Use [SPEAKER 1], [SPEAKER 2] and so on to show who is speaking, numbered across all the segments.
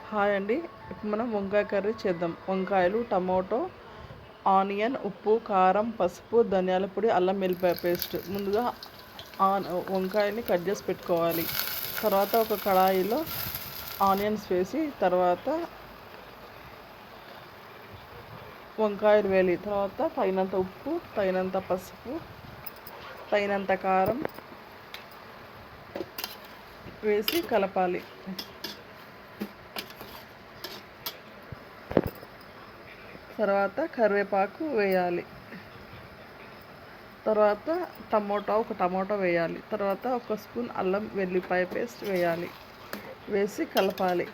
[SPEAKER 1] Hi అండి. ఇప్పుడు మనం వంకాయ కర్రీ చేద్దాం. వంకాయలు, టమోటో, ఆనియన్, ఉప్పు, కారం, పసుపు, ధనియాల పొడి, అల్లం వెల్లిపాయ పేస్ట్. ముందుగా వంకాయని కట్ చేసి పెట్టుకోవాలి. తర్వాత ఒక కడాయిలో ఆనియన్స్ వేసి తర్వాత వంకాయలు వేయాలి. తర్వాత తగినంత ఉప్పు, తగినంత పసుపు, తగినంత కారం వేసి కలపాలి. తర్వాత కరివేపాకు వేయాలి. తర్వాత ఒక టమోటా వేయాలి. తర్వాత ఒక స్పూన్ అల్లం వెల్లిపాయ పేస్ట్ వేయాలి. వేసి కలపాలి.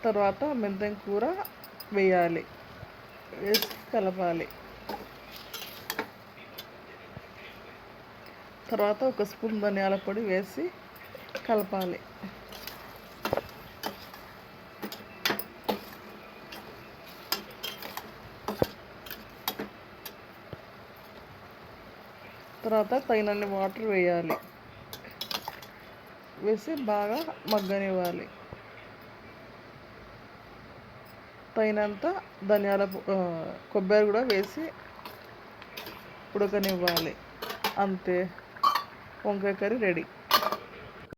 [SPEAKER 1] తర్వాత మెంతం కూర వేయాలి. వేసి కలపాలి. తర్వాత ఒక స్పూన్ ధనియాల పొడి వేసి కలపాలి. తర్వాత తగినన్ని వాటర్ వేయాలి. వేసి బాగా మగ్గనివ్వాలి. తగినంత కొబ్బరి కూడా వేసి ఉడకనివ్వాలి. అంతే, వంకాయ కర్రీ రెడీ.